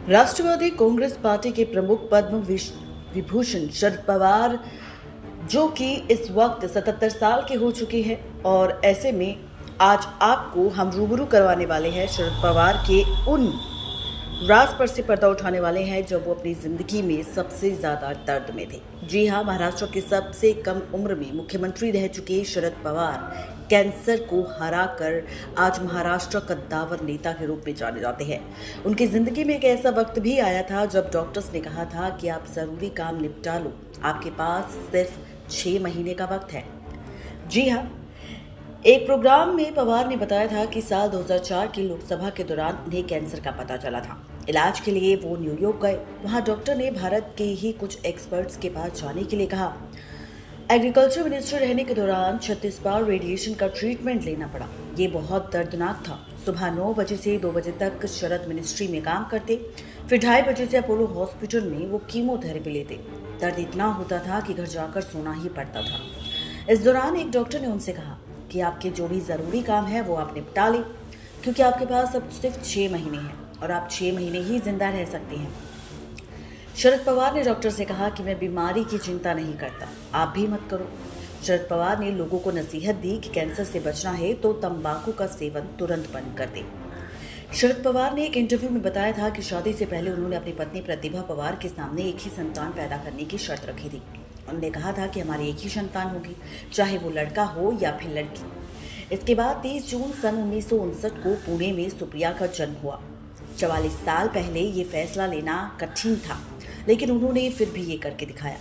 राष्ट्रवादी Congress party के प्रमुख पद्म विभूषण शरद पवार, जो कि इस वक्त 77 साल के हो चुके हैं, और ऐसे में आज आपको हम रूबरू करवाने वाले हैं शरद पवार के उन राज पर से पर्दा उठाने वाले हैं जब वो अपनी जिंदगी में सबसे ज्यादा दर्द में थे। जी हाँ, महाराष्ट्र के सबसे कम उम्र में मुख्यमंत्री रह चुके शरद पवार कैंसर को हराकर आज महाराष्ट्र का कद्दावर नेता के रूप में जाने जाते हैं। उनकी जिंदगी में एक ऐसा वक्त भी आया था जब डॉक्टर्स ने कहा था कि आप जरूरी काम निपटा लो, आपके पास सिर्फ 6 महीने का वक्त है। जी हाँ, एक प्रोग्राम में पवार ने बताया था कि साल 2004 की लोकसभा के दौरान उन्हें कैंसर का पता चला था। इलाज के लिए वो न्यूयॉर्क गए। वहां डॉक्टर ने भारत के ही कुछ एक्सपर्ट्स के पास जाने के लिए कहा। एग्रीकल्चर मिनिस्टर रहने के दौरान 36 बार रेडिएशन का ट्रीटमेंट लेना पड़ा। ये बहुत दर्दनाक था। सुबह 9 बजे से 2 बजे तक शरद मिनिस्ट्री में काम करते, फिर 2:30 बजे से अपोलो हॉस्पिटल में वो कीमोथेरेपी लेते। दर्द इतना होता था कि घर जाकर सोना ही पड़ता था। इस दौरान एक डॉक्टर ने उनसे कहा कि आपके जो भी ज़रूरी काम है वो आप निपटा लें, क्योंकि आपके पास अब सिर्फ 6 महीने हैं और आप 6 महीने ही जिंदा रह सकते हैं। शरद पवार ने डॉक्टर से कहा कि मैं बीमारी की चिंता नहीं करता, आप भी मत करो। शरद पवार ने लोगों को नसीहत दी कि कैंसर से बचना है तो तंबाकू का सेवन तुरंत बंद कर दे। शरद पवार ने एक इंटरव्यू में बताया था कि शादी से पहले उन्होंने अपनी पत्नी प्रतिभा पवार के सामने एक ही संतान पैदा करने की शर्त रखी थी। उन्होंने कहा था कि हमारी एक ही संतान होगी, चाहे वो लड़का हो या फिर लड़की। इसके बाद 30 जून सन 1959 को पुणे में सुप्रिया का जन्म हुआ। 44 साल पहले ये फैसला लेना कठिन था, लेकिन उन्होंने फिर भी ये करके दिखाया।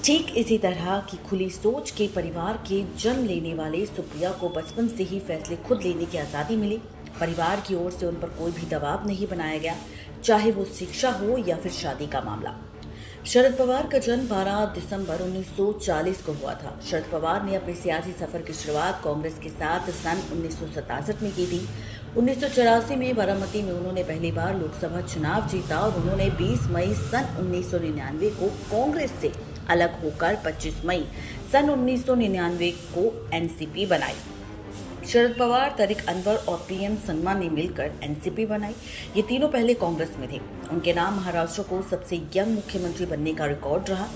ठीक इसी तरह की खुली सोच के परिवार के जन्म लेने वाले सुप्रिया को बचपन से ही फैसले खुद लेने की आज़ादी मिली। परिवार की ओर से उन पर कोई भी दबाव नहीं बनाया गया, चाहे वो शिक्षा हो या फिर शादी का मामला। शरद पवार का जन्म 12 दिसंबर 1940 को हुआ था। शरद पवार ने अपने सियासी सफर की शुरुआत कांग्रेस के साथ सन 1967 में की थी। 1984 में बारामती में उन्होंने पहली बार लोकसभा चुनाव जीता और उन्होंने 20 मई सन 1999 को कांग्रेस से अलग होकर 25 मई सन 1999 को एनसीपी बनाई। शरद पवार, तारिक अनवर और पीएम संगमा ने मिलकर एनसीपी बनाई। ये तीनों पहले कांग्रेस में थे। उनके नाम महाराष्ट्र को सबसे यंग मुख्यमंत्री बनने का रिकॉर्ड रहा।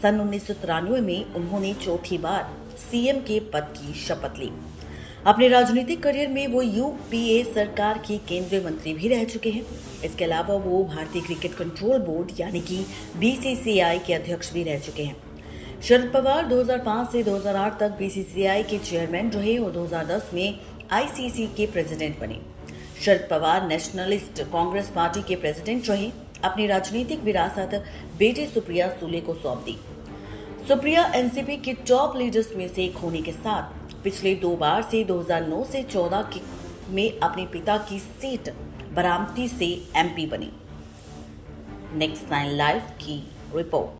सन 1993 में उन्होंने चौथी बार सीएम के पद की शपथ ली। अपने राजनीतिक करियर में वो यूपीए सरकार की केंद्रीय मंत्री भी रह चुके हैं। इसके अलावा वो भारतीय क्रिकेट कंट्रोल बोर्ड यानी कि बीसीसीआई के अध्यक्ष भी रह चुके हैं। शरद पवार 2005 से 2008 तक बीसीसीआई के चेयरमैन रहे और 2010 में आईसीसी के प्रेसिडेंट बने। शरद पवार नेशनलिस्ट कांग्रेस पार्टी के प्रेसिडेंट रहे। अपनी राजनीतिक विरासत बेटे सुप्रिया सुले को सौंप दी। सुप्रिया एनसीपी के टॉप लीडर्स में से एक होने के साथ पिछले 2 बार से 2009 से 14 में अपने पिता की सीट बारामती से एमपी बनी। नेक्स्ट 9 लाइव की रिपोर्ट।